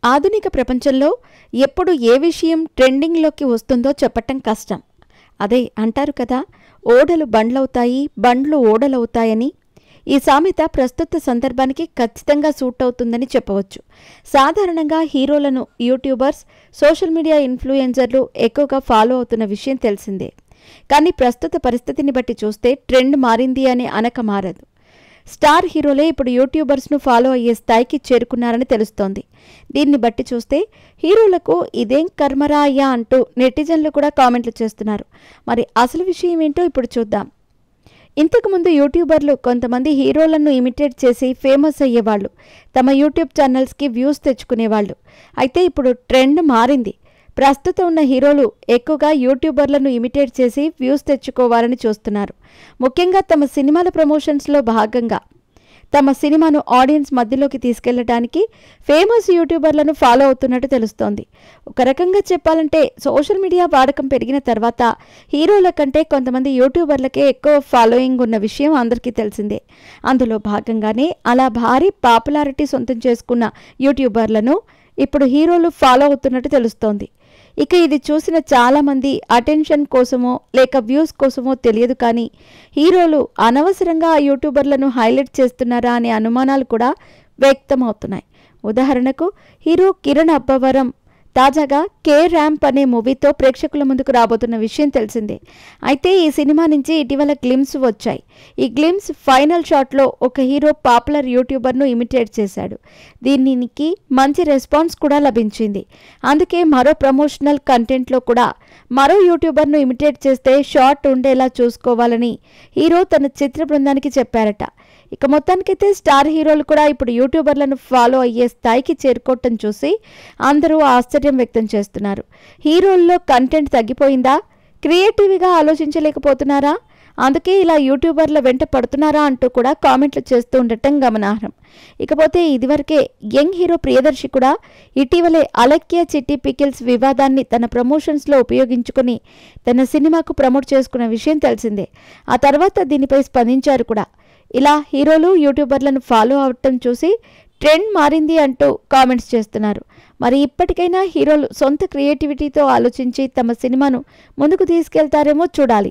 ఆధునిక ప్రపంచంలో ఎప్పుడు ఏ విషయం ట్రెండింగ్లోకి వస్తుందో చెప్పటం కష్టం. అదే అంటారు కదా, ఓడలు బండ్లవుతాయి, బండ్లు ఓడలవుతాయని. ఈ సామెత ప్రస్తుత సందర్భానికి ఖచ్చితంగా సూట్ అవుతుందని చెప్పవచ్చు. సాధారణంగా హీరోలను యూట్యూబర్స్, సోషల్ మీడియా ఇన్ఫ్లుయెన్సర్లు ఎక్కువగా ఫాలో అవుతున్న విషయం తెలిసిందే. కానీ ప్రస్తుత పరిస్థితిని బట్టి చూస్తే ట్రెండ్ మారింది అని అనక మారదు. స్టార్ హీరోలే ఇప్పుడు యూట్యూబర్స్ను ఫాలో అయ్యే స్థాయికి చేరుకున్నారని తెలుస్తోంది. దీన్ని బట్టి చూస్తే హీరోలకు ఇదేం కర్మరా అయ్యా అంటూ నెటిజన్లు కూడా కామెంట్లు చేస్తున్నారు. మరి అసలు విషయం ఏంటో ఇప్పుడు చూద్దాం. ఇంతకుముందు యూట్యూబర్లు కొంతమంది హీరోలను ఇమిటేట్ చేసి ఫేమస్ అయ్యేవాళ్ళు, తమ యూట్యూబ్ ఛానల్స్కి వ్యూస్ తెచ్చుకునేవాళ్ళు. అయితే ఇప్పుడు ట్రెండ్ మారింది. ప్రస్తుతం ఉన్న హీరోలు ఎక్కువగా యూట్యూబర్లను ఇమిటేట్ చేసి వ్యూస్ తెచ్చుకోవాలని చూస్తున్నారు. ముఖ్యంగా తమ సినిమాల ప్రమోషన్స్లో భాగంగా తమ సినిమాను ఆడియన్స్ మధ్యలోకి తీసుకెళ్లడానికి ఫేమస్ యూట్యూబర్లను ఫాలో అవుతున్నట్టు తెలుస్తోంది. ఒక రకంగా చెప్పాలంటే సోషల్ మీడియా వాడకం పెరిగిన తర్వాత హీరోల కంటే కొంతమంది యూట్యూబర్లకే ఎక్కువ ఫాలోయింగ్ ఉన్న విషయం అందరికీ తెలిసిందే. అందులో భాగంగానే అలా భారీ పాపులారిటీ సొంతం చేసుకున్న యూట్యూబర్లను ఇప్పుడు హీరోలు ఫాలో అవుతున్నట్టు తెలుస్తోంది. ఇక ఇది చూసిన చాలామంది అటెన్షన్ కోసమో లేక వ్యూస్ కోసమో తెలియదు, కానీ హీరోలు అనవసరంగా ఆ యూట్యూబర్లను హైలైట్ చేస్తున్నారా అనే అనుమానాలు కూడా వ్యక్తమవుతున్నాయి. ఉదాహరణకు హీరో కిరణ్ అబ్బవరం తాజాగా కే ర్యాంప్ అనే మూవీతో ప్రేక్షకుల ముందుకు రాబోతున్న విషయం తెలిసిందే. అయితే ఈ సినిమా నుంచి ఇటీవల గ్లిమ్స్ వచ్చాయి. ఈ గ్లిమ్స్ ఫైనల్ షాట్లో ఒక హీరో పాపులర్ యూట్యూబర్ను ఇమిటేట్ చేశాడు. దీనికి మంచి రెస్పాన్స్ కూడా లభించింది. అందుకే మరో ప్రమోషనల్ కంటెంట్లో కూడా మరో యూట్యూబర్ను ఇమిటేట్ చేస్తే షార్ట్ ఉండేలా చూసుకోవాలని హీరో తన చిత్ర బృందానికి చెప్పారట. ఇక మొత్తానికైతే స్టార్ హీరోలు కూడా ఇప్పుడు యూట్యూబర్లను ఫాలో అయ్యే స్థాయికి చేరుకోవటం చూసి అందరూ ఆశ్చర్యం వ్యక్తం చేస్తున్నారు. హీరోల్లో కంటెంట్ తగ్గిపోయిందా? క్రియేటివ్గా ఆలోచించలేకపోతున్నారా? అందుకే ఇలా యూట్యూబర్ల వెంట పడుతున్నారా అంటూ కూడా కామెంట్లు చేస్తూ ఉండటం గమనార్హం. ఇకపోతే ఇదివరకే యంగ్ హీరో ప్రియదర్శి కూడా ఇటీవలే అలక్య చిట్టి పికిల్స్ వివాదాన్ని తన ప్రమోషన్స్లో ఉపయోగించుకుని తన సినిమాకు ప్రమోట్ చేసుకున్న విషయం తెలిసిందే. ఆ తర్వాత దీనిపై స్పందించారు కూడా. ఇలా హీరోలు యూట్యూబర్లను ఫాలో అవటం చూసి ట్రెండ్ మారింది అంటూ కామెంట్స్ చేస్తున్నారు. మరి ఇప్పటికైనా హీరోలు సొంత క్రియేటివిటీతో ఆలోచించి తమ సినిమాను ముందుకు తీసుకెళ్తారేమో చూడాలి.